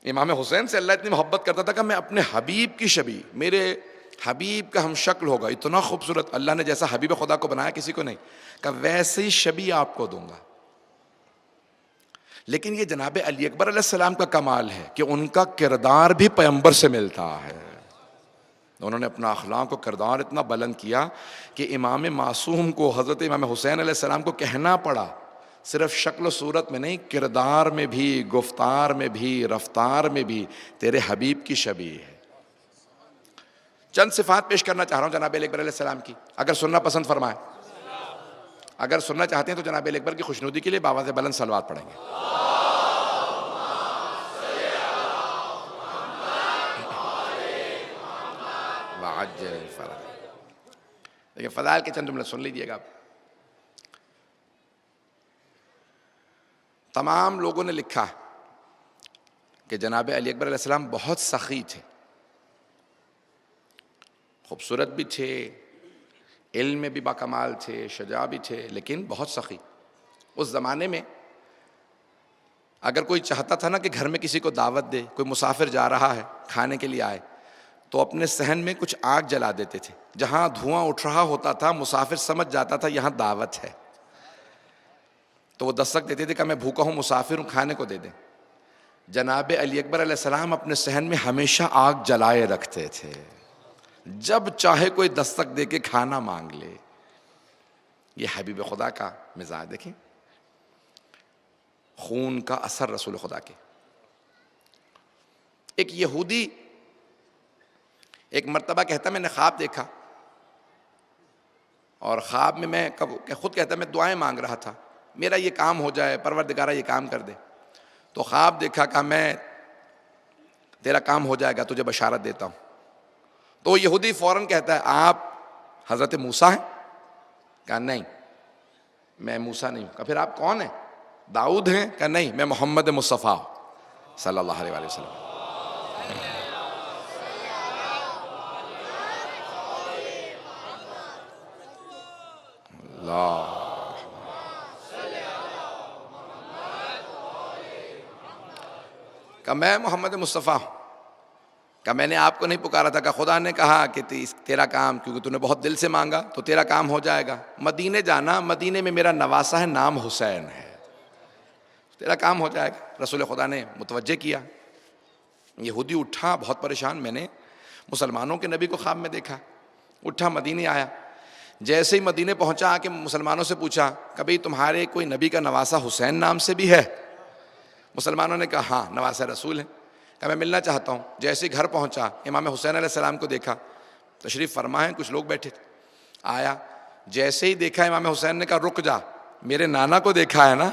امام حسین سے اللہ اتنی محبت کرتا تھا کہ میں اپنے حبیب کی شبیہ، میرے حبیب کا ہم شکل ہوگا، اتنا خوبصورت اللہ نے جیسا حبیب خدا کو بنایا کسی کو نہیں، کہ ویسے ہی شبیہ آپ کو دوں گا۔ لیکن یہ جناب علی اکبر علیہ السلام کا کمال ہے کہ ان کا کردار بھی پیغمبر سے ملتا ہے۔ انہوں نے اپنا اخلاق و کردار اتنا بلند کیا کہ امام معصوم کو، حضرت امام حسین علیہ السلام کو کہنا پڑا، صرف شکل و صورت میں نہیں، کردار میں بھی، گفتار میں بھی، رفتار میں بھی تیرے حبیب کی شبیہ ہے۔ چند صفات پیش کرنا چاہ رہا ہوں جناب علی اکبر علیہ السلام کی، اگر سننا پسند فرمائیں، اگر سننا چاہتے ہیں تو جناب علی اکبر کی خوشنودی کے لیے بآواز بلند صلوات پڑھیں گے۔ وعجل الفرج۔ لیکن فضائل کے چند جملے سن لیجئے گا۔ تمام لوگوں نے لکھا کہ جناب علی اکبر علیہ السلام بہت سخی تھے، خوبصورت بھی تھے، علم میں بھی باکمال تھے، شجاع بھی تھے، لیکن بہت سخی۔ اس زمانے میں اگر کوئی چاہتا تھا نا کہ گھر میں کسی کو دعوت دے، کوئی مسافر جا رہا ہے کھانے کے لیے آئے، تو اپنے صحن میں کچھ آگ جلا دیتے تھے، جہاں دھواں اٹھ رہا ہوتا تھا مسافر سمجھ جاتا تھا یہاں دعوت ہے، تو وہ دستک دیتے تھے کہ میں بھوکا ہوں، مسافر ہوں، کھانے کو دے دیں۔ جناب علی اکبر علیہ السلام اپنے صحن میں ہمیشہ آگ جلائے رکھتے تھے، جب چاہے کوئی دستک دے کے کھانا مانگ لے۔ یہ حبیب خدا کا مزاج دیکھیں، خون کا اثر رسول خدا کے۔ ایک یہودی ایک مرتبہ کہتا میں نے خواب دیکھا، اور خواب میں میں خود کہتا میں دعائیں مانگ رہا تھا، میرا یہ کام ہو جائے، پروردگارہ یہ کام کر دے۔ تو خواب دیکھا کہ میں تیرا کام ہو جائے گا، تجھے بشارت دیتا ہوں۔ تو یہودی فوراً کہتا ہے آپ حضرت موسیٰ ہیں؟ کہا نہیں میں موسیٰ نہیں ہوں۔ کہا پھر آپ کون ہیں؟ داؤد ہیں؟ کہا نہیں میں محمد مصطفیٰ صلی اللہ علیہ وآلہ وسلم۔ اللہ کہ میں محمد مصطفیٰ ہوں، کہ میں نے آپ کو نہیں پکارا تھا، کہ خدا نے کہا کہ تیرا کام، کیونکہ تو نے بہت دل سے مانگا تو تیرا کام ہو جائے گا، مدینے جانا، مدینے میں میرا نواسہ ہے، نام حسین ہے، تیرا کام ہو جائے گا۔ رسول خدا نے متوجہ کیا، یہودی اٹھا بہت پریشان، میں نے مسلمانوں کے نبی کو خواب میں دیکھا، اٹھا مدینے آیا، جیسے ہی مدینے پہنچا آ کے مسلمانوں سے پوچھا کہ بھئی تمہارے کوئی نبی کا نواسہ حسین نام سے بھی ہے؟ مسلمانوں نے کہا ہاں نواسہ رسول ہے۔ کہ میں ملنا چاہتا ہوں۔ جیسے گھر پہنچا امام حسین علیہ السلام کو دیکھا، تشریف فرما ہیں، کچھ لوگ بیٹھے تھے، آیا، جیسے ہی دیکھا امام حسین نے کہا رک جا، میرے نانا کو دیکھا ہے نا؟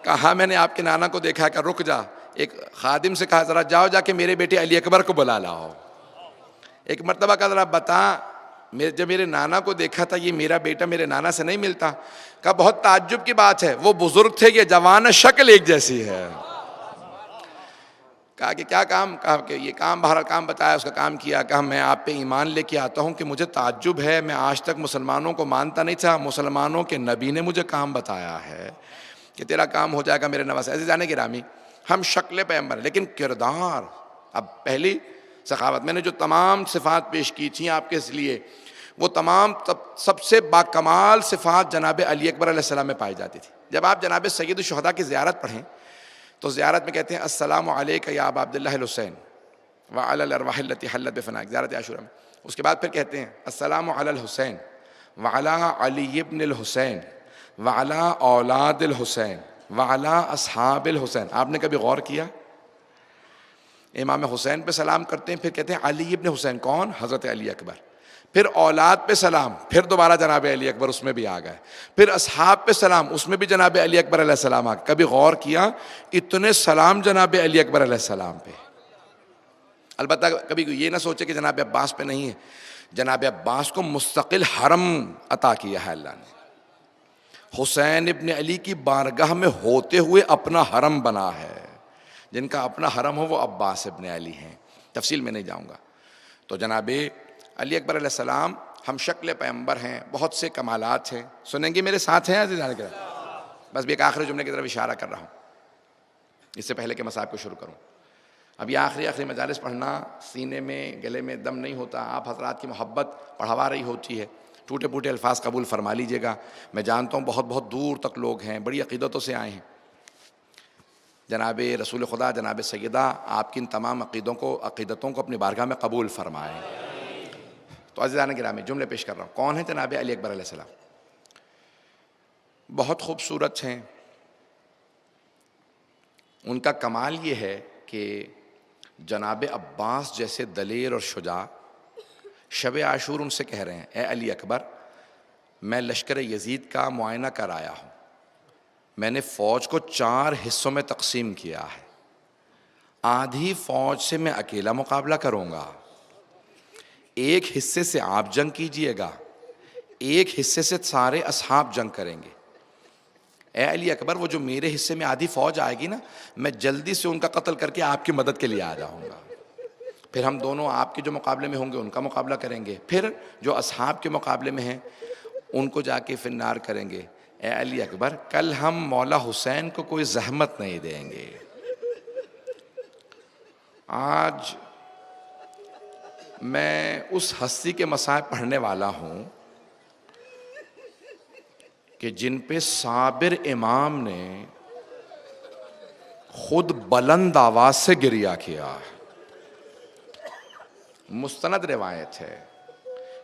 کہا میں نے آپ کے نانا کو دیکھا ہے، کہ رک جا۔ ایک خادم سے کہا ذرا جاؤ جا کے میرے بیٹے علی اکبر کو بلا لاؤ۔ ایک مرتبہ کہا ذرا بتا، جب میرے نانا کو دیکھا تھا، یہ میرا بیٹا میرے نانا سے نہیں ملتا؟ کہا بہت تعجب کی بات ہے، وہ بزرگ تھے، یہ جوان، شکل ایک جیسی ہے۔ کہا کہ کیا کام؟ کہا کہ یہ کام، بہرحال کام بتایا، اس کا کام کیا۔ کہا میں آپ پہ ایمان لے کے آتا ہوں کہ مجھے تعجب ہے، میں آج تک مسلمانوں کو مانتا نہیں تھا، مسلمانوں کے نبی نے مجھے کام بتایا ہے کہ تیرا کام ہو جائے گا میرے نواسہ۔ عزیزان گرامی، ہم شکل پیغمبر ہیں لیکن کردار، اب پہلی سخاوت میں نے جو تمام صفات پیش کی تھیں آپ کے لیے، وہ تمام سب سے باکمال صفات جناب علی اکبر علیہ السلام میں پائی جاتی تھی۔ جب آپ جناب سید الشہداء کی زیارت پڑھیں تو زیارت میں کہتے ہیں السلام علیک یا ابا عبداللہ الحسین وعلی الارواح التي حلت بفنائک، زیارت عاشورہ میں۔ اس کے بعد پھر کہتے ہیں السلام علی الحسین وعلی علی ابن الحسین وعلی اولاد الحسین وعلی اصحاب الحسین۔ آپ نے کبھی غور کیا؟ امام حسین پہ سلام کرتے ہیں، پھر کہتے ہیں علی ابن حسین، کون؟ حضرت علی اکبر، پھر اولاد پہ سلام، پھر دوبارہ جناب علی اکبر اس میں بھی آ گئے، پھر اصحاب پہ سلام، اس میں بھی جناب علی اکبر علیہ السلام آ گئے۔ کبھی غور کیا اتنے سلام جناب علی اکبر علیہ السلام پہ؟ البتہ کبھی یہ نہ سوچے کہ جناب عباس پہ نہیں ہے، جناب عباس کو مستقل حرم عطا کیا ہے اللہ نے، حسین ابن علی کی بارگاہ میں ہوتے ہوئے اپنا حرم بنا ہے، جن کا اپنا حرم ہو وہ عباس ابن علی ہیں، تفصیل میں نہیں جاؤں گا۔ تو جناب علی اکبر علیہ السلام ہم شکل پیغمبر ہیں، بہت سے کمالات ہیں، سنیں گے میرے ساتھ ہیں عزیزان کرام؟ بس بھی ایک آخری جملے کی طرف اشارہ کر رہا ہوں۔ اس سے پہلے کہ مصائب کو شروع کروں، اب یہ آخری مجالس پڑھنا سینے میں گلے میں دم نہیں ہوتا، آپ حضرات کی محبت پڑھوا رہی ہوتی ہے، ٹوٹے پوٹے الفاظ قبول فرما لیجیے گا۔ میں جانتا ہوں بہت بہت دور تک لوگ ہیں، بڑی عقیدتوں سے آئے ہیں، جناب رسول خدا جناب سیدہ آپ کی ان تمام عقیدتوں کو اپنی بارگاہ میں قبول فرمائیں۔ تو عزیزان گرامی جملے پیش کر رہا ہوں، کون ہیں جناب علی اکبر علیہ السلام؟ بہت خوبصورت ہیں، ان کا کمال یہ ہے کہ جناب عباس جیسے دلیر اور شجاع شب عاشور ان سے کہہ رہے ہیں، اے علی اکبر میں لشکر یزید کا معائنہ کر آیا ہوں، میں نے فوج کو 4 حصوں میں تقسیم کیا ہے، آدھی فوج سے میں اکیلا مقابلہ کروں گا، ایک حصے سے آپ جنگ کیجئے گا، ایک حصے سے سارے اصحاب جنگ کریں گے۔ اے علی اکبر وہ جو میرے حصے میں آدھی فوج آئے گی نا، میں جلدی سے ان کا قتل کر کے آپ کی مدد کے لیے آ جاؤں گا، پھر ہم دونوں آپ کے جو مقابلے میں ہوں گے ان کا مقابلہ کریں گے، پھر جو اصحاب کے مقابلے میں ہیں ان کو جا کے فنار کریں گے۔ اے علی اکبر کل ہم مولا حسین کو کوئی زحمت نہیں دیں گے۔ آج میں اس ہستی کے مصائب پڑھنے والا ہوں کہ جن پہ صابر امام نے خود بلند آواز سے گریہ کیا۔ مستند روایت ہے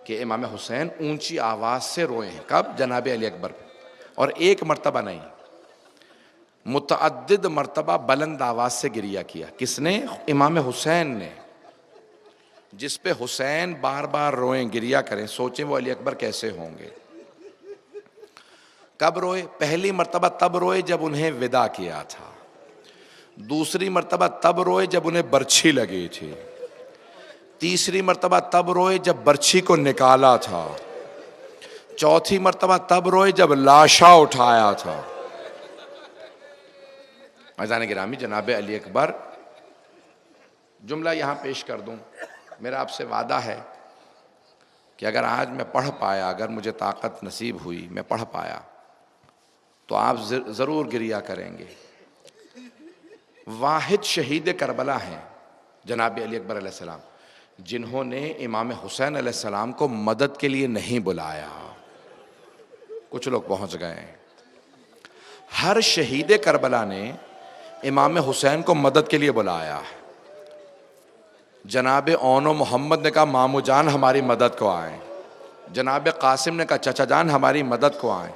کہ امام حسین اونچی آواز سے روئے ہیں، کب؟ جناب علی اکبر پہ، اور ایک مرتبہ نہیں، متعدد مرتبہ بلند آواز سے گریہ کیا۔ کس نے؟ امام حسین نے۔ جس پہ حسین بار بار روئیں گریہ کریں، سوچیں وہ علی اکبر کیسے ہوں گے۔ کب روئے؟ پہلی مرتبہ تب روئے جب انہیں وداع کیا تھا، دوسری مرتبہ تب روئے جب انہیں برچھی لگی تھی، تیسری مرتبہ تب روئے جب برچھی کو نکالا تھا، چوتھی مرتبہ تب روئے جب لاشا اٹھایا تھا۔ عزیزان گرامی جناب علی اکبر، جملہ یہاں پیش کر دوں، میرا آپ سے وعدہ ہے کہ اگر آج میں پڑھ پایا، اگر مجھے طاقت نصیب ہوئی میں پڑھ پایا تو آپ ضرور گریہ کریں گے۔ واحد شہید کربلا ہیں جناب علی اکبر علیہ السلام جنہوں نے امام حسین علیہ السلام کو مدد کے لیے نہیں بلایا۔ کچھ لوگ پہنچ گئے ہیں۔ ہر شہید کربلا نے امام حسین کو مدد کے لیے بلایا۔ جناب اون و محمد نے کہا مامو جان ہماری مدد کو آئیں، جناب قاسم نے کہا چچا جان ہماری مدد کو آئیں،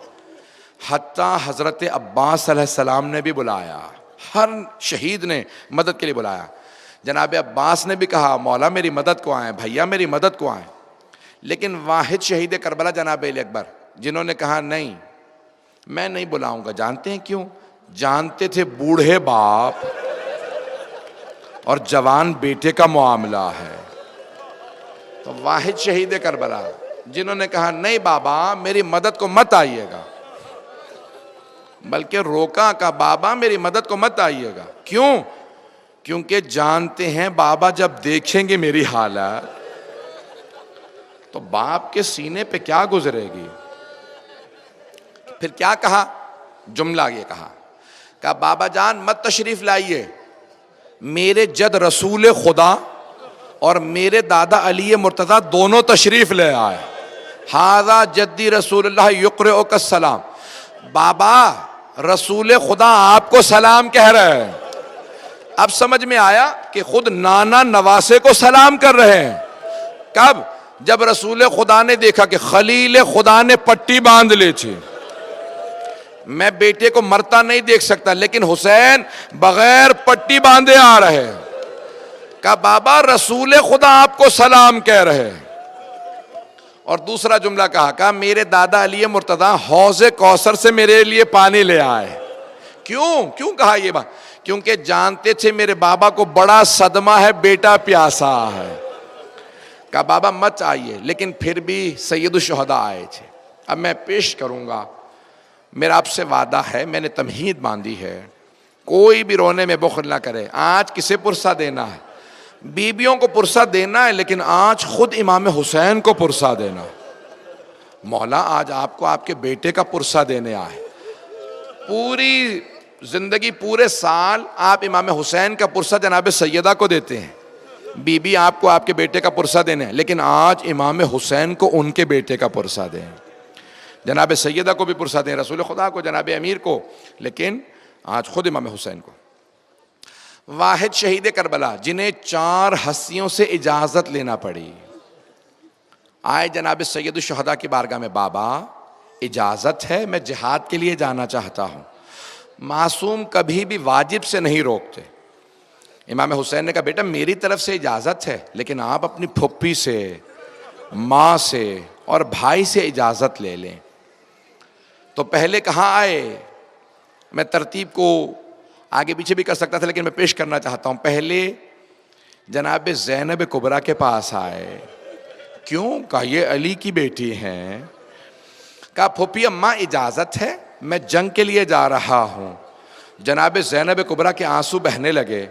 حتیٰ حضرت عباس علیہ السلام نے بھی بلایا، ہر شہید نے مدد کے لیے بلایا۔ جناب عباس نے بھی کہا مولا میری مدد کو آئیں، بھیا میری مدد کو آئیں، لیکن واحد شہید کربلا جناب علی اکبر جنہوں نے کہا نہیں میں نہیں بلاؤں گا۔ جانتے ہیں کیوں؟ جانتے تھے بوڑھے باپ اور جوان بیٹے کا معاملہ ہے، تو واحد شہید کربلا جنہوں نے کہا نہیں بابا میری مدد کو مت آئیے گا، بلکہ روکا کہ بابا میری مدد کو مت آئیے گا۔ کیوں؟ کیونکہ جانتے ہیں بابا جب دیکھیں گے میری حالت تو باپ کے سینے پہ کیا گزرے گی۔ پھر کیا کہا؟ جملہ یہ کہا کہ بابا جان مت تشریف لائیے، میرے جد رسول خدا اور میرے دادا علی مرتضیٰ دونوں تشریف لے آئے، ھذا جدی رسول اللہ یقرئک السلام، بابا رسول خدا آپ کو سلام کہہ رہے ہیں۔ اب سمجھ میں آیا کہ خود نانا نواسے کو سلام کر رہے ہیں۔ کب؟ جب رسول خدا نے دیکھا کہ خلیل خدا نے پٹی باندھ لی تھی، میں بیٹے کو مرتا نہیں دیکھ سکتا، لیکن حسین بغیر پٹی باندھے آ رہے ہیں، کہا بابا رسول خدا آپ کو سلام کہہ رہے ہیں۔ اور دوسرا جملہ کہا میرے دادا علی مرتضیٰ حوض کوثر سے میرے لیے پانی لے آئے۔ کیوں کہا یہ بات؟ کیونکہ جانتے تھے میرے بابا کو بڑا صدمہ ہے، بیٹا پیاسا ہے۔ کہا بابا مت آئیے، لیکن پھر بھی سید الشہداء آئے تھے۔ اب میں پیش کروں گا، میرا آپ سے وعدہ ہے، میں نے تمہید باندھی ہے، کوئی بھی رونے میں بخل نہ کرے۔ آج کسے پرسہ دینا ہے؟ بیویوں کو پرسہ دینا ہے، لیکن آج خود امام حسین کو پرسہ دینا۔ مولا آج آپ کو آپ کے بیٹے کا پرسہ دینے آئے۔ پوری زندگی پورے سال آپ امام حسین کا پرسہ جناب سیدہ کو دیتے ہیں، بی بی آپ کو آپ کے بیٹے کا پرسہ دینا ہے، لیکن آج امام حسین کو ان کے بیٹے کا پرسہ دیں، جناب سیدہ کو بھی پرسہ دیں، رسول خدا کو، جناب امیر کو، لیکن آج خود امام حسین کو۔ واحد شہید کربلا جنہیں 4 ہستیوں سے اجازت لینا پڑی، آئے جناب سید الشہداء کی بارگاہ میں، بابا اجازت ہے، میں جہاد کے لیے جانا چاہتا ہوں۔ معصوم کبھی بھی واجب سے نہیں روکتے۔ امام حسین نے کہا بیٹا میری طرف سے اجازت ہے، لیکن آپ اپنی پھپھی سے، ماں سے اور بھائی سے اجازت لے لیں۔ تو پہلے کہاں آئے؟ میں ترتیب کو آگے پیچھے بھی کر سکتا تھا، لیکن میں پیش کرنا چاہتا ہوں۔ پہلے جناب زینب کبریٰ کے پاس آئے۔ کیوں؟ کہا یہ علی کی بیٹی ہیں۔ کہا پھوپھی اماں اجازت ہے، میں جنگ کے لیے جا رہا ہوں۔ جناب زینب کبریٰ کے آنسو بہنے لگے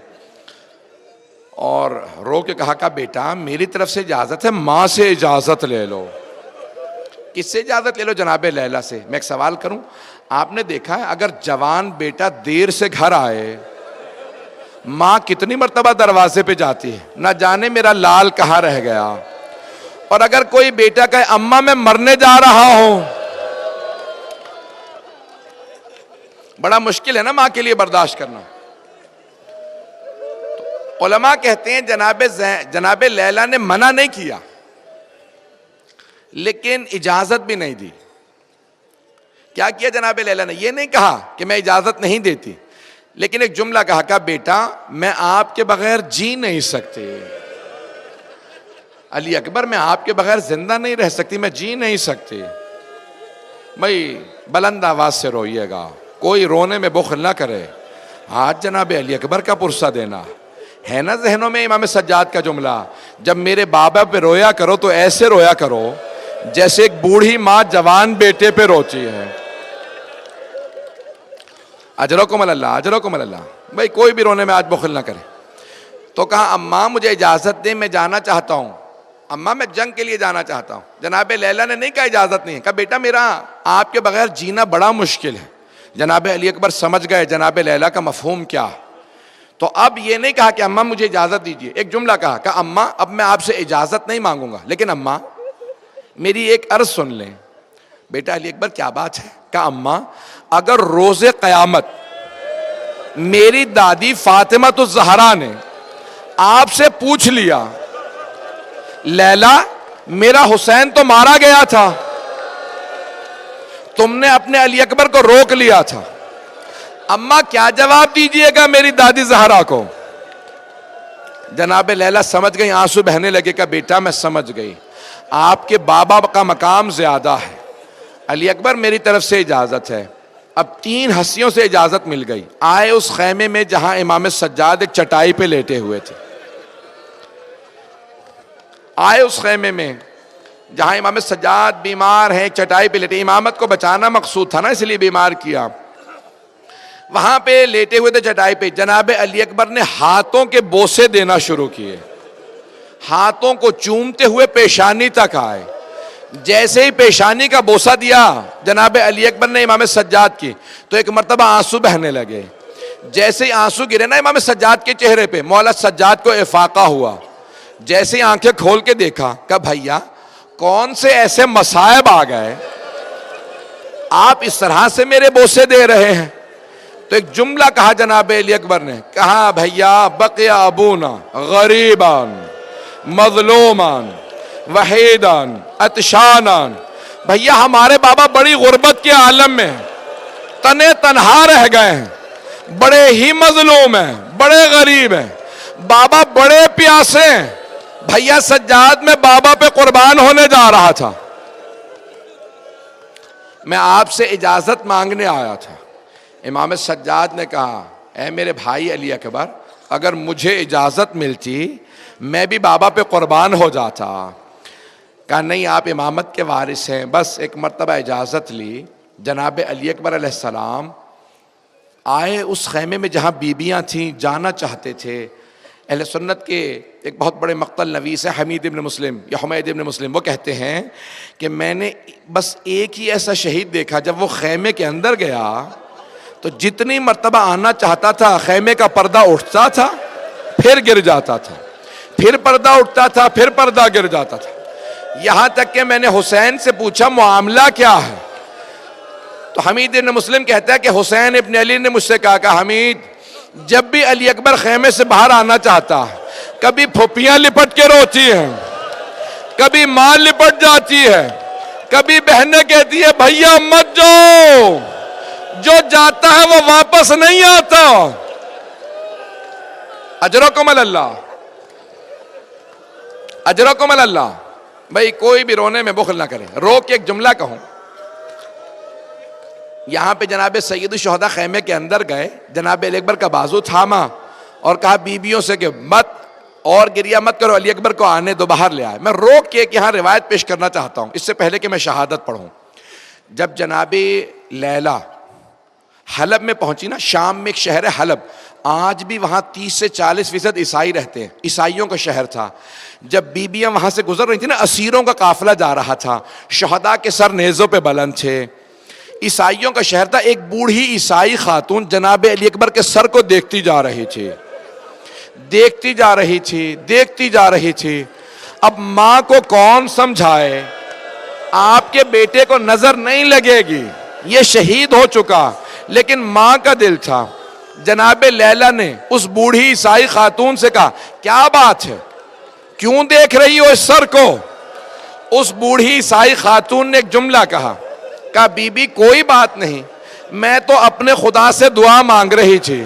اور رو کے کہا بیٹا میری طرف سے اجازت ہے، ماں سے اجازت لے لو۔ کس سے اجازت لے لو؟ جناب لیلا سے۔ میں ایک سوال کروں، آپ نے دیکھا ہے اگر جوان بیٹا دیر سے گھر آئے، ماں کتنی مرتبہ دروازے پہ جاتی ہے، نہ جانے میرا لال کہاں رہ گیا۔ اور اگر کوئی بیٹا کہے اماں میں مرنے جا رہا ہوں، بڑا مشکل ہے نا ماں کے لیے برداشت کرنا۔ تو علماء کہتے ہیں جناب لیلا نے منع نہیں کیا، لیکن اجازت بھی نہیں دی۔ کیا کیا جناب لیلا نے؟ یہ نہیں کہا کہ میں اجازت نہیں دیتی، لیکن ایک جملہ کہا بیٹا میں آپ کے بغیر جی نہیں سکتی، علی اکبر میں آپ کے بغیر زندہ نہیں رہ سکتی، میں جی نہیں سکتی۔ بھائی بلند آواز سے روئیے گا، کوئی رونے میں بخل نہ کرے۔ آج جناب علی اکبر کا پرسہ دینا ہے نا ذہنوں میں امام سجاد کا جملہ، جب میرے بابا پہ رویا کرو تو ایسے رویا کرو جیسے ایک بوڑھی ماں جوان بیٹے پہ روتی ہے۔ اجرکم اللہ، اجرکم اللہ۔ بھائی کوئی بھی رونے میں آج بخل نہ کرے۔ تو کہا اماں مجھے اجازت دیں، میں جانا چاہتا ہوں، اماں میں جنگ کے لیے جانا چاہتا ہوں۔ جناب لیلا نے نہیں کہا اجازت نہیں ہے، کہا بیٹا میرا آپ کے بغیر جینا بڑا مشکل ہے۔ جناب علی اکبر سمجھ گئے جناب لیلا کا مفہوم کیا۔ تو اب یہ نہیں کہا کہ اماں مجھے اجازت دیجیے، ایک جملہ کہا کہ اماں اب میں آپ سے اجازت نہیں مانگوں گا، لیکن اماں میری ایک عرض سن لیں۔ بیٹا علی اکبر کیا بات ہے؟ کہا اماں اگر روز قیامت میری دادی فاطمہ الزہرا نے آپ سے پوچھ لیا لیلا میرا حسین تو مارا گیا تھا، تم نے اپنے علی اکبر کو روک لیا تھا، اماں کیا جواب دیجئے گا میری دادی زہرا کو؟ جناب لیلا سمجھ گئی، آنسو بہنے لگے۔ کہ بیٹا میں سمجھ گئی، آپ کے بابا کا مقام زیادہ ہے، علی اکبر میری طرف سے اجازت ہے۔ اب 3 ہستیوں سے اجازت مل گئی۔ آئے اس خیمے میں جہاں امام سجاد ایک چٹائی پہ لیٹے ہوئے تھے، آئے اس خیمے میں جہاں امام سجاد بیمار ہیں، چٹائی پہ لیٹے، امامت کو بچانا مقصود تھا نا، اس لیے بیمار کیا۔ وہاں پہ لیٹے ہوئے تھے چٹائی پہ، جناب علی اکبر نے ہاتھوں کے بوسے دینا شروع کیے، ہاتھوں کو چومتے ہوئے پیشانی تک آئے۔ جیسے ہی پیشانی کا بوسہ دیا جناب علی اکبر نے امام سجاد کی، تو ایک مرتبہ آنسو بہنے لگے۔ جیسے ہی آنسو گرے نا امام سجاد کے چہرے پہ، مولا سجاد کو افاقہ ہوا۔ جیسے ہی آنکھیں کھول کے دیکھا کہ بھائیا کون سے ایسے مصائب آ گئے، آپ اس طرح سے میرے بوسے دے رہے ہیں؟ تو ایک جملہ کہا جناب علی اکبر نے، کہا بھیا بقیا ابونا غریبان مظلومان وحیدان عطشانان، بھیا ہمارے بابا بڑی غربت کے عالم میں تنے تنہا رہ گئے ہیں، بڑے ہی مظلوم ہیں، بڑے غریب ہیں، بابا بڑے پیاسے ہیں۔ بھیا سجاد میں بابا پہ قربان ہونے جا رہا تھا، میں آپ سے اجازت مانگنے آیا تھا۔ امام سجاد نے کہا اے میرے بھائی علی اکبر، اگر مجھے اجازت ملتی میں بھی بابا پہ قربان ہو جاتا۔ کہا نہیں آپ امامت کے وارث ہیں، بس ایک مرتبہ اجازت لی۔ جناب علی اکبر علیہ السلام آئے اس خیمے میں جہاں بیبیاں تھیں، جانا چاہتے تھے۔ اہل سنت کے ایک بہت بڑے مقتل نویس ہیں حمید ابن مسلم یا حمید ابن مسلم، وہ کہتے ہیں کہ میں نے بس ایک ہی ایسا شہید دیکھا، جب وہ خیمے کے اندر گیا تو جتنی مرتبہ آنا چاہتا تھا خیمے کا پردہ اٹھتا تھا پھر گر جاتا تھا، پھر پردہ اٹھتا تھا پھر پردہ گر جاتا تھا، یہاں تک کہ میں نے حسین سے پوچھا معاملہ کیا ہے؟ تو حمید ابن مسلم کہتا ہے کہ حسین ابن علی نے مجھ سے کہا کہ حمید، جب بھی علی اکبر خیمے سے باہر آنا چاہتا، کبھی پھوپھیاں لپٹ کے روتی ہیں، کبھی ماں لپٹ جاتی ہے، کبھی بہنیں کہتی ہے بھیا مت جاؤ، جو جاتا ہے وہ واپس نہیں آتا۔ اجرکم اللہ، اجرکم اللہ۔ بھائی کوئی بھی رونے میں بخل نہ کرے۔ رو کے ایک جملہ کہوں، یہاں پہ جناب سید الشہداء خیمے کے اندر گئے، جناب علی اکبر کا بازو تھاما اور کہا بیویوں سے کہ مت اور گریہ مت کرو، علی اکبر کو آنے دو، باہر لے آئے۔ میں روک کے ایک یہاں روایت پیش کرنا چاہتا ہوں اس سے پہلے کہ میں شہادت پڑھوں۔ جب جناب لیلا حلب میں پہنچی نا، شام میں ایک شہر ہے حلب، آج بھی وہاں 30 سے 40% عیسائی رہتے ہیں، عیسائیوں کا شہر تھا۔ جب بیویاں وہاں سے گزر رہی تھی نا، اسیروں کا قافلہ جا رہا تھا، شہداء کے سر نیزوں پہ بلند تھے، عیسائیوں کا شہر تھا۔ ایک بوڑھی عیسائی خاتون جناب علی اکبر کے سر کو دیکھتی جا رہی تھی، دیکھتی جا رہی تھی، دیکھتی جا رہی تھی۔ اب ماں کو کون سمجھائے؟ آپ کے بیٹے کو نظر نہیں لگے گی، یہ شہید ہو چکا، لیکن ماں کا دل تھا۔ جناب لیلا نے اس بوڑھی عیسائی خاتون سے کہا کیا بات ہے، کیوں دیکھ رہی ہو اس سر کو؟ اس بوڑھی عیسائی خاتون نے ایک جملہ کہا بی بی کوئی بات نہیں، میں تو اپنے خدا سے دعا مانگ رہی تھی،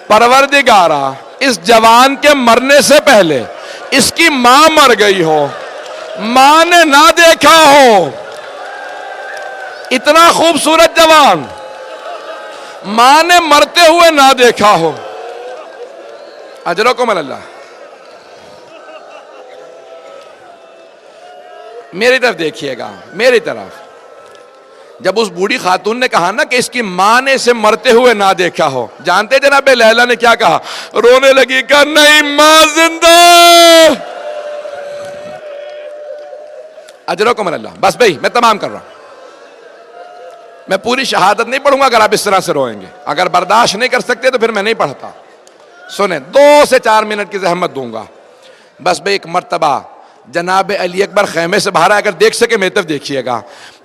پروردگارا اس جوان کے مرنے سے پہلے اس کی ماں مر گئی ہو، ماں نے نہ دیکھا ہو، اتنا خوبصورت جوان ماں نے مرتے ہوئے نہ دیکھا ہو۔ اجرکم اللہ۔ میری طرف دیکھیے گا، میری طرف۔ جب اس بوڑھی خاتون نے کہا نا کہ اس کی ماں نے اسے مرتے ہوئے نہ دیکھا ہو، جانتے جناب لیلا نے کیا کہا؟ رونے لگی، کہا نہیں ماں زندہ۔ اجرکم اللہ۔ بس بھائی میں تمام کر رہا ہوں، میں پوری شہادت نہیں پڑھوں گا اگر آپ اس طرح سے روئیں گے۔ اگر برداشت نہیں کر سکتے تو پھر میں نہیں پڑھتا۔ سنیں، 2 سے 4 منٹ کی زحمت دوں گا۔ بس بھائی ایک مرتبہ جناب علی اکبر خیمے سے باہر آئے، اگر دیکھ سکے میری طرف دیکھیے گا۔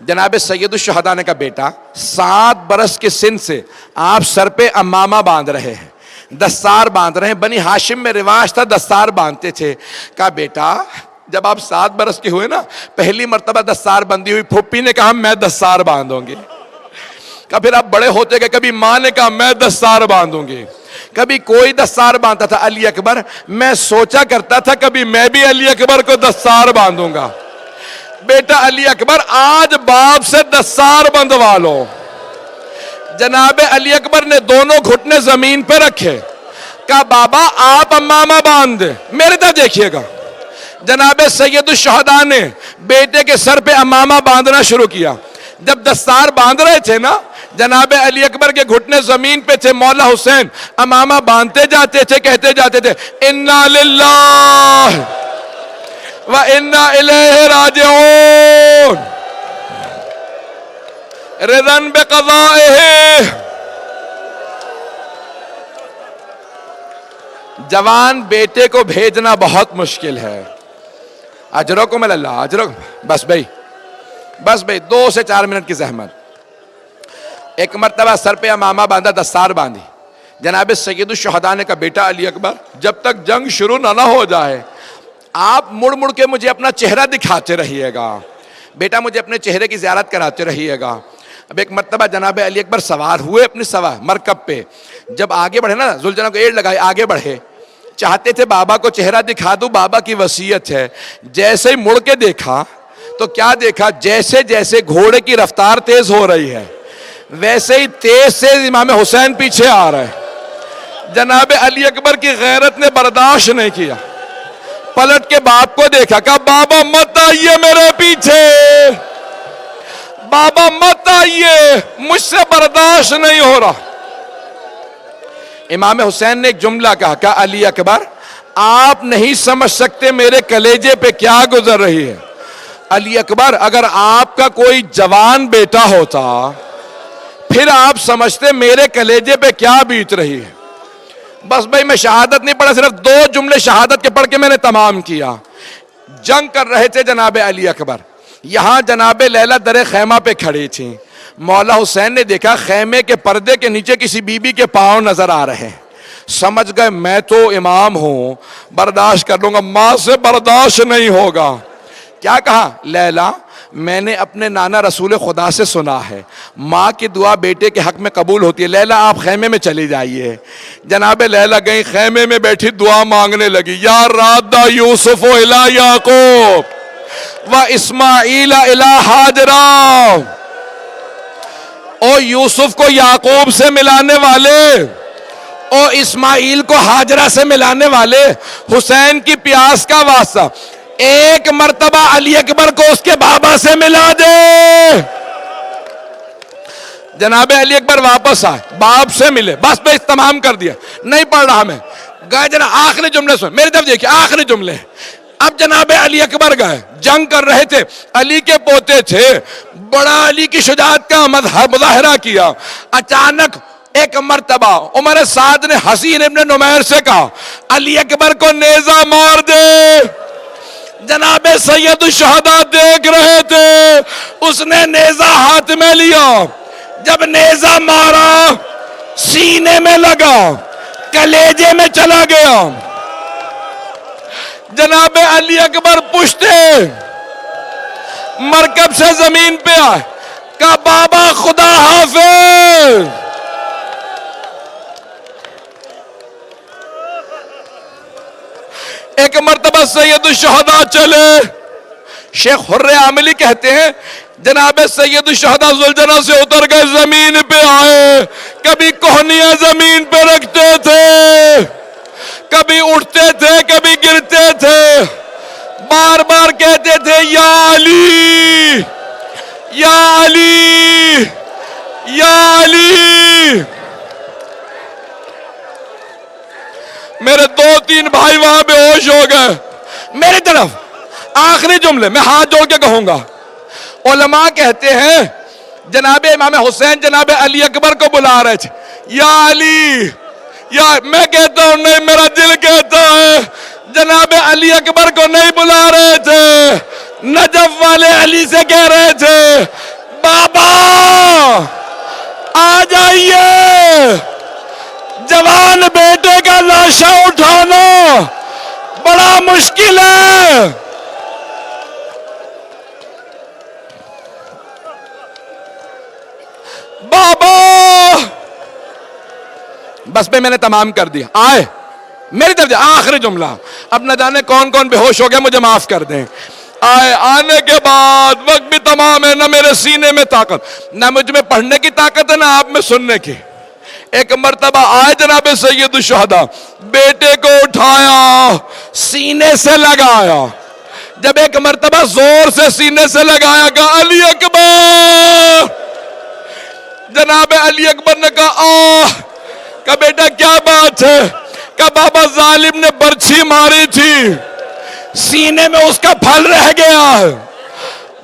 جناب سید الشہداء نے کہا بیٹا 7 برس کے سن سے آپ سر پہ امامہ باندھ رہے ہیں، دستار باندھ رہے ہیں، بنی ہاشم میں رواج تھا دستار باندھتے تھے۔ کہا بیٹا جب آپ 7 برس کے ہوئے نا، پہلی مرتبہ دستار بندی ہوئی، پھوپھی نے کہا میں دستار باندھوں گی۔ کہا پھر آپ بڑے ہوتے گئے، کبھی ماں نے کہا میں دستار باندھوں گی، کبھی کوئی دستار باندھتا تھا۔ علی اکبر، میں سوچا کرتا تھا کبھی میں بھی علی اکبر کو دستار باندھوں گا۔ بیٹا علی اکبر آج باپ سے دستار بندھوا لو۔ جناب علی اکبر نے دونوں گھٹنے زمین پہ رکھے، کہا بابا آپ امامہ باندھ دے۔ میرے طرف دیکھیے گا، جناب سید الشہداء نے بیٹے کے سر پہ امامہ باندھنا شروع کیا۔ جب دستار باندھ رہے تھے نا، جناب علی اکبر کے گھٹنے زمین پہ تھے، مولا حسین امامہ باندھتے جاتے تھے، کہتے جاتے تھے انا للہ و انا الیہ راجعون رضا بقضائہ۔ جوان بیٹے کو بھیجنا بہت مشکل ہے۔ اجرکم اللہ، اجرکم۔ بس بھائی 2 سے 4 منٹ کی زحمت۔ ایک مرتبہ سر پہ امامہ باندھا، دستار باندھی۔ جناب سید الشہداء نے کہا بیٹا علی اکبر جب تک جنگ شروع نہ ہو جائے آپ مڑ مڑ کے مجھے اپنا چہرہ دکھاتے رہیے گا، بیٹا مجھے اپنے چہرے کی زیارت کراتے رہیے گا۔ اب ایک مرتبہ جناب علی اکبر سوار ہوئے اپنی مرکب پہ، جب آگے بڑھے نا، ذوالجلال کو ایڑ لگائے، آگے بڑھے، چاہتے تھے بابا کو چہرہ دکھا دوں، بابا کی وصیت ہے۔ جیسے ہی مڑ کے دیکھا تو کیا دیکھا؟ جیسے جیسے گھوڑے کی رفتار تیز ہو رہی ہے ویسے ہی تیز سے امام حسین پیچھے آ رہے ہیں۔ جناب علی اکبر کی غیرت نے برداشت نہیں کیا، پلٹ کے باپ کو دیکھا، کہا بابا مت آئیے میرے پیچھے، بابا مت آئیے، مجھ سے برداشت نہیں ہو رہا۔ امام حسین نے ایک جملہ کہا علی اکبر آپ نہیں سمجھ سکتے میرے کلیجے پہ کیا گزر رہی ہے۔ علی اکبر اگر آپ کا کوئی جوان بیٹا ہوتا پھر آپ سمجھتے میرے کلیجے پہ کیا بیت رہی ہے۔ بس بھائی میں شہادت نہیں پڑھا، صرف 2 جملے شہادت کے پڑھ کے میں نے تمام کیا۔ جنگ کر رہے تھے جناب علی اکبر، یہاں جناب لیلا در خیمہ پہ کھڑی تھی، مولا حسین نے دیکھا خیمے کے پردے کے نیچے کسی بی بی کے پاؤں نظر آ رہے ہیں، سمجھ گئے میں تو امام ہوں، برداشت کر لوں گا، ماں سے برداشت نہیں ہوگا۔ کیا کہا؟ لیلا میں نے اپنے نانا رسول خدا سے سنا ہے ماں کی دعا بیٹے کے حق میں قبول ہوتی ہے، لیلا آپ خیمے میں چلی جائیے۔ جناب لیلا گئی خیمے میں بیٹھی دعا مانگنے لگی، یا راد یوسف الی یعقوب و اسماعیل الی ہاجرہ، او یوسف کو یعقوب سے ملانے والے، او اسماعیل کو ہاجرہ سے ملانے والے، حسین کی پیاس کا واسطہ ایک مرتبہ علی اکبر کو اس کے بابا سے ملا دے۔ جناب علی اکبر واپس آئے، باپ سے ملے، بس میں تمام کر دیا، نہیں پڑھ رہا میں، گئے جناب آخری جملے سن، میری طرف دیکھیں آخری جملے۔ اب جناب علی اکبر گئے، جنگ کر رہے تھے، علی کے پوتے تھے، بڑا علی کی شجاعت کا مظاہرہ کیا۔ اچانک ایک مرتبہ عمر سعد نے حسین ابن نمیر سے کہا علی اکبر کو نیزہ مار دے۔ جناب سید الشہداء دیکھ رہے تھے، اس نے نیزہ ہاتھ میں لیا، جب نیزہ مارا سینے میں لگا، کلیجے میں چلا گیا۔ جناب علی اکبر پشتے مرکب سے زمین پہ آئے، کہا بابا خدا حافظ۔ ایک مرتبہ سید الشہداء چلے، شیخ حر عاملی کہتے ہیں جناب سید الشہداء ذوالجناح سے اتر گئے، زمین پہ آئے، کبھی کوہنیاں زمین پہ رکھتے تھے، کبھی اٹھتے تھے کبھی گرتے تھے، بار بار کہتے تھے یا علی یا علی یا علی۔ میرے 2-3 بھائی وہاں بے ہوش ہو گئے۔ میری طرف آخری جملے میں ہاتھ جوڑ کے کہوں گا، علماء کہتے ہیں جناب امام حسین جناب علی اکبر کو بلا رہے تھے، یا علی، یا میں کہتا ہوں نہیں، میرا دل کہتا ہے جناب علی اکبر کو نہیں بلا رہے تھے، نجف والے علی سے کہہ رہے تھے بابا آ جائیے، جوان بیٹے کا لاشا اٹھانا بڑا مشکل ہے۔ بابا بس میں نے تمام کر دیا، آئے میری طرف آخری جملہ، اب نہ جانے کون کون بے ہوش ہو گیا، مجھے معاف کر دیں۔ آئے، آنے کے بعد وقت بھی تمام ہے، نہ میرے سینے میں طاقت، نہ مجھ میں پڑھنے کی طاقت ہے، نہ آپ میں سننے کی۔ ایک مرتبہ آئے جناب سید الشہداء، بیٹے کو اٹھایا، سینے سے لگایا، جب ایک مرتبہ زور سے سینے سے لگایا، کہا علی اکبر۔ جناب علی اکبر نے کہا کہا بیٹا کیا بات ہے؟ کہا بابا ظالم نے برچھی ماری تھی، سینے میں اس کا پھل رہ گیا ہے،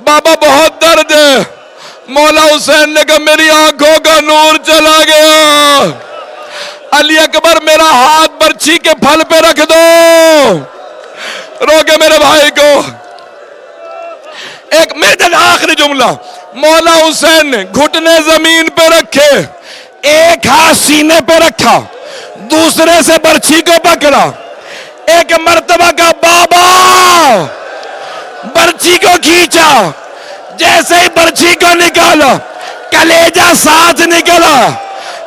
بابا بہت درد ہے۔ مولا حسین نے کہا میری آنکھوں کا نور چلا گیا، علی اکبر میرا ہاتھ برچھی کے پھل پہ رکھ دو، روکے میرے بھائی کو۔ ایک میرے آخری جملہ، مولا حسین نے گھٹنے زمین پہ رکھے، ایک ہاتھ سینے پہ رکھا، دوسرے سے برچھی کو پکڑا، ایک مرتبہ کا بابا، برچھی کو کھینچا، جیسے ہی برچھی کو نکالا کلیجہ ساتھ نکلا،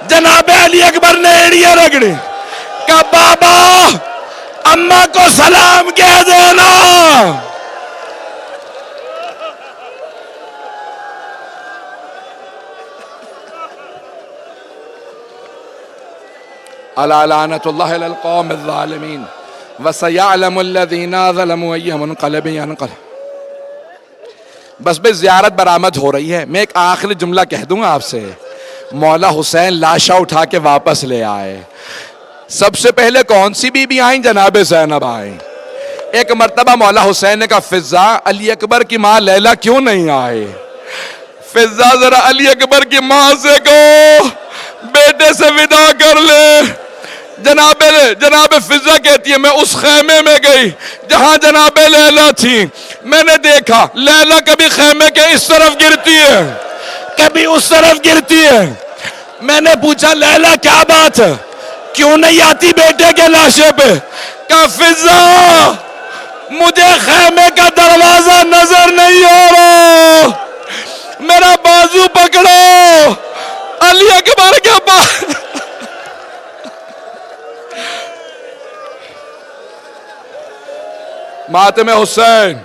جناب علی اکبر نے ایڑیاں رگڑی، کہا بابا اماں کو سلام کہہ دینا۔ الا لعنۃ اللہ علی القوم الظالمین وسیعلم الذین ظلموا ای منقلب ینقلب۔ بس بے زیارت برآمد ہو رہی ہے، میں ایک آخری جملہ کہہ دوں گا آپ سے۔ مولا حسین لاشا اٹھا کے واپس لے آئے، سب سے پہلے کون سی بی بی آئیں؟ جناب زینب آئیں۔ ایک مرتبہ مولا حسین نے کہا فضا علی اکبر کی ماں لیلا کیوں نہیں آئے؟ فضا ذرا علی اکبر کی ماں سے کہو بیٹے سے ودا کر لے۔ جناب فضا کہتی ہے میں اس خیمے میں گئی جہاں جناب لیلا تھی، میں نے دیکھا لیلا کبھی خیمے کے اس طرف گرتی ہے کبھی اس طرف گرتی ہے۔ میں نے پوچھا لیلا کیا بات ہے، کیوں نہیں آتی بیٹے کے لاشے پہ؟ کہا فضا مجھے خیمے کا دروازہ نظر نہیں آ رہا، میرا بازو پکڑو علی اکبر کے پاس۔ ماتم حسین